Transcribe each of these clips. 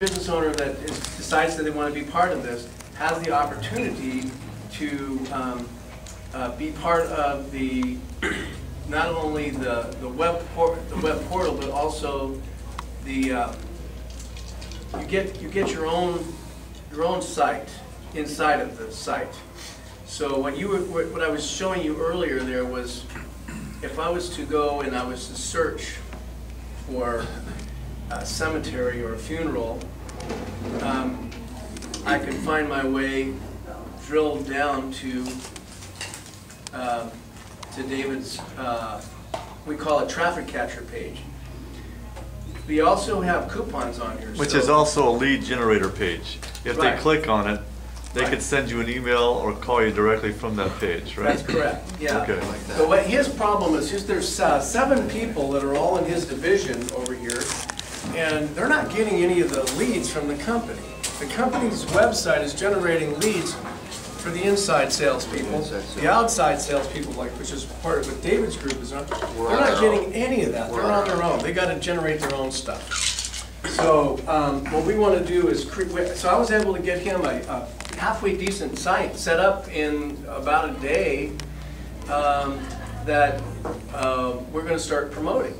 business owner that decides that they want to be part of this has the opportunity to be part of the not only the web portal, but also the you get your own site inside of the site. So what I was showing you earlier there was, if I was to go and I was to search for a cemetery or a funeral, I could find my way, drill down to David's, we call it traffic catcher page. We also have coupons on here. Which is also a lead generator page. If they click on it, they could send you an email or call you directly from that page, right? That's correct, yeah. Okay. But what his problem is there's 7 people that are all in his division over here, and they're not getting any of the leads from the company. The company's website is generating leads for the inside salespeople. The outside salespeople, which is part of what David's group is on, they're not getting any of that. They're on their own. They got to generate their own stuff. So what we want to do is so I was able to get him a halfway decent site set up in about a day that we're going to start promoting.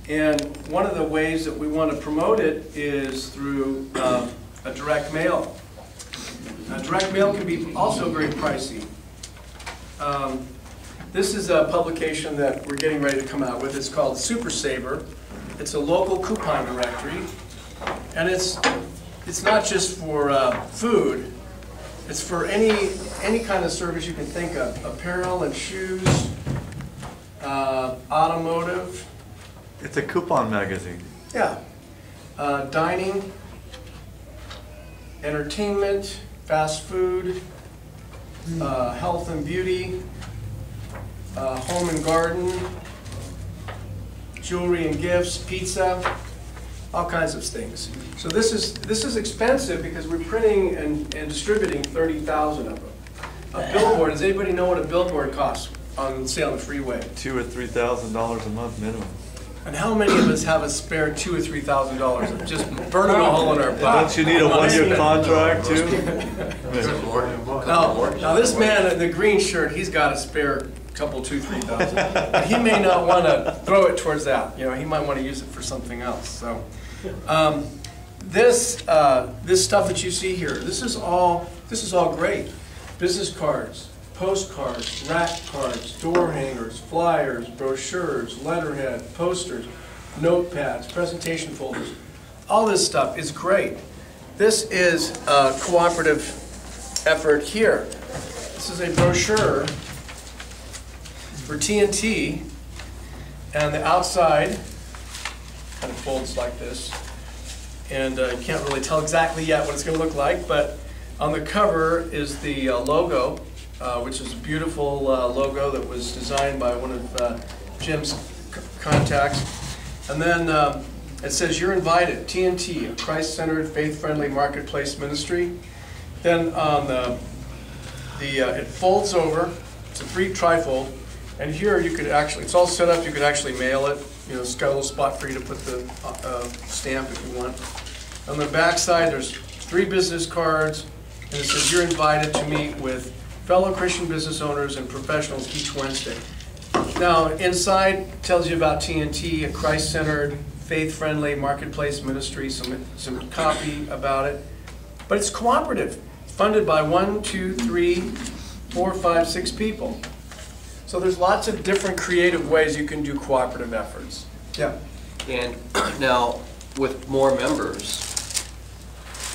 And one of the ways that we want to promote it is through a direct mail. Direct mail can be also very pricey. This is a publication that we're getting ready to come out with. It's called Super Saver. It's a local coupon directory, and it's not just for food. It's for any kind of service you can think of: apparel and shoes, automotive. It's a coupon magazine. Yeah, dining, entertainment, fast food, health and beauty, home and garden, jewelry and gifts, pizza, all kinds of things. So this is expensive because we're printing and distributing 30,000 of them. A billboard, does anybody know what a billboard costs on, say, on the freeway? $2,000 or $3,000 a month minimum. And how many of us have a spare $2,000 or $3,000 of just burning a hole in our butt? Don't you need a one-year contract too? Now this man in the green shirt, he's got a spare couple, 2,000, 3,000. But he may not want to throw it towards that. You know, he might want to use it for something else. So this stuff that you see here, this is all great. Business cards, postcards, rack cards, door hangers, flyers, brochures, letterhead, posters, notepads, presentation folders. All this stuff is great. This is a cooperative effort here. This is a brochure for TNT, and the outside kind of folds like this. And you can't really tell exactly yet what it's going to look like, but on the cover is the logo, which is a beautiful logo that was designed by one of Jim's contacts. And then it says, "You're invited, TNT, a Christ-centered, faith-friendly marketplace ministry." Then on it folds over. It's a free trifold. And here you could actually, it's all set up, you could actually mail it. You know, it's got a little spot for you to put the stamp if you want. On the back side, there's 3 business cards, and it says, "You're invited to meet with fellow Christian business owners and professionals each Wednesday." Now, inside tells you about TNT, a Christ-centered, faith-friendly marketplace ministry, some copy about it. But it's cooperative, funded by 1, 2, 3, 4, 5, 6 people. So there's lots of different creative ways you can do cooperative efforts. Yeah. And now, with more members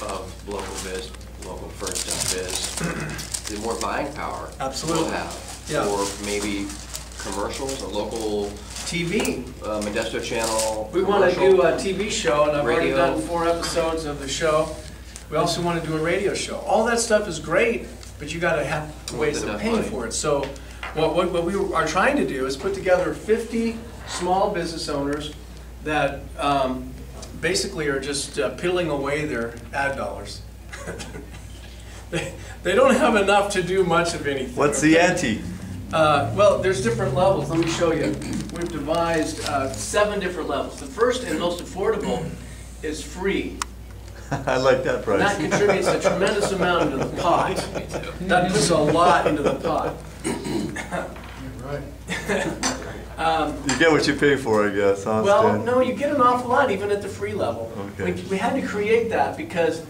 of local biz, local First Step Biz, the more buying power Absolutely. we'll have. Yeah. Or maybe commercials, a local TV. Modesto channel. We want to commercial. do a TV show, and I've Radio. already done 4 episodes of the show. We also want to do a radio show. All that stuff is great, but you got to have ways of paying for it. So what we are trying to do is put together 50 small business owners that basically are just piddling away their ad dollars. They don't have enough to do much of anything. What's the ante? Well, there's different levels. Let me show you. We've devised 7 different levels. The first and most affordable is free. I like that price. That contributes a tremendous amount into the pot. That puts a lot into the pot. You get what you pay for, I guess, huh, Well, Stan? no, you get an awful lot even at the free level. Okay. We had to create that because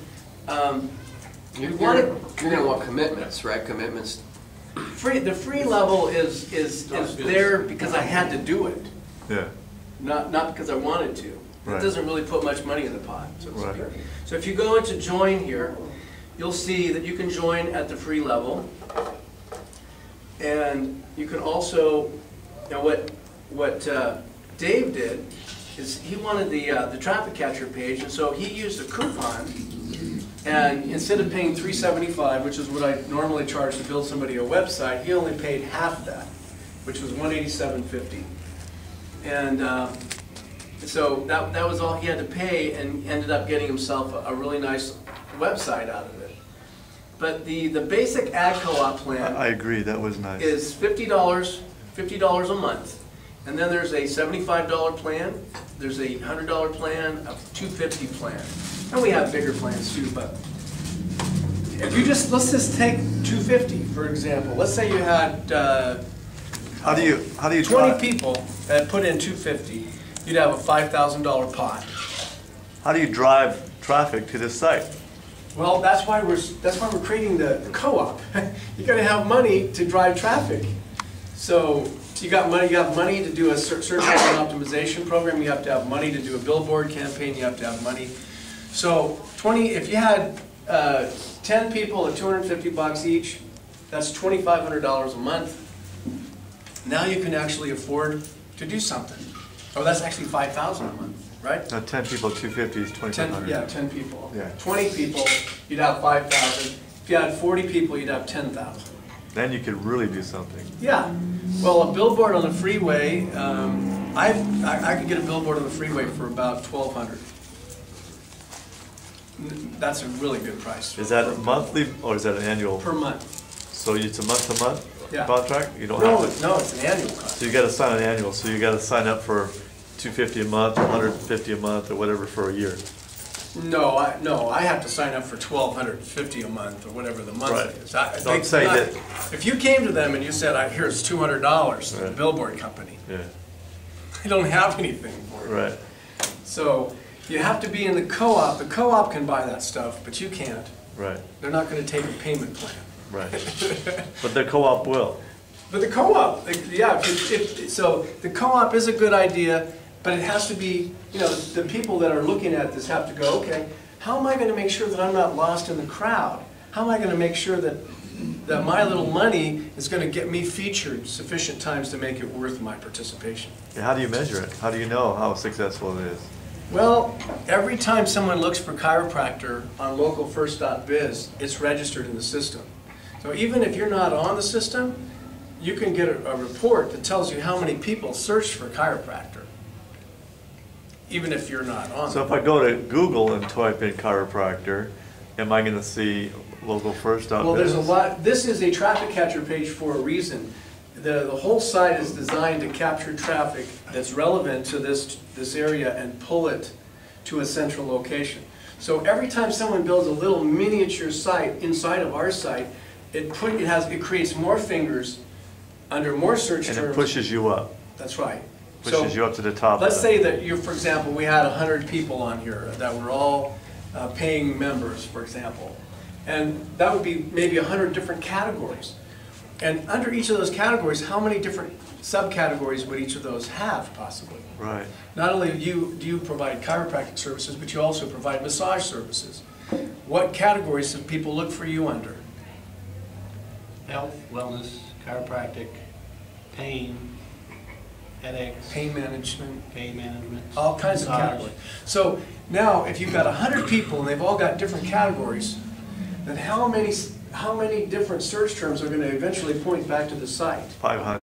You're we wanted gonna want commitments, right? Commitments. the free level is there because I had to do it, Yeah, not because I wanted to. Right. It doesn't really put much money in the pot, so to Right. speak. So if you go into join here, you'll see that you can join at the free level, and you can also, what Dave did is he wanted the traffic catcher page, and so he used a coupon. And instead of paying $375, which is what I normally charge to build somebody a website, he only paid half that, which was $187.50. And so that was all he had to pay, and ended up getting himself a really nice website out of it. But the basic ad co-op plan I agree, that was nice. is $50 a month. And then there's a $75 plan, there's a $100 plan, a $250 plan. And we have bigger plans too, but if you let's just take $250, for example. Let's say you had How do you 20 try- people that put in $250, you'd have a $5,000 pot. How do you drive traffic to this site? Well, that's why we're creating the co-op. You gotta have money to drive traffic. So you got money to do a search engine optimization program, you have to have money to do a billboard campaign, you have to have money. So if you had 10 people at $250 each, that's $2,500 a month. Now you can actually afford to do something. Oh, that's actually $5,000 a month, right? No, 10 people, 250 is 2,500. Yeah, 10 people. Yeah. 20 people, you'd have 5,000. If you had 40 people, you'd have 10,000. Then you could really do something. Yeah. Well, a billboard on the freeway, I could get a billboard on the freeway for about $1,200. That's a really good price. Is that monthly or is that an annual? Per month. So it's a month-to-month Yeah. contract? You don't No, have to. no, it's an annual contract. So you got to sign an annual. So you got to sign up for $250 a month, $150 a month, or whatever for a year. No, I have to sign up for $1,250 a month or whatever the month Right. is. So I'm saying that. If you came to them and you said, here's $200 to the Right. billboard company, Yeah. they don't have anything for it. Right. So you have to be in the co-op. The co-op can buy that stuff, but you can't. Right. They're not going to take a payment plan. Right. But the co-op will. But the co-op, yeah, so the co-op is a good idea, but it has to be, the people that are looking at this have to go, okay, how am I going to make sure that I'm not lost in the crowd? How am I going to make sure that my little money is going to get me featured sufficient times to make it worth my participation? Yeah, how do you measure it? How do you know how successful it is? Well, every time someone looks for chiropractor on localfirst.biz, it's registered in the system. So even if you're not on the system, you can get a report that tells you how many people searched for chiropractor, even if you're not on So it. if I go to Google and type in chiropractor, am I going to see localfirst.biz? Well, there's a lot. This is a traffic catcher page for a reason. The whole site is designed to capture traffic that's relevant to this area and pull it to a central location. So every time someone builds a little miniature site inside of our site, it creates more fingers under more search terms. And it pushes you up. That's right. Pushes you up to the top. Let's say that for example, we had 100 people on here that were all paying members, for example. And that would be maybe 100 different categories. And under each of those categories, how many different subcategories would each of those have, possibly? Right. Not only do you provide chiropractic services, but you also provide massage services. What categories do people look for you under? Health, wellness, chiropractic, pain, headaches, Pain management, all kinds of massage. categories. So now, if you've got 100 people and they've all got different categories, then how many different search terms are going to eventually point back to the site? 500.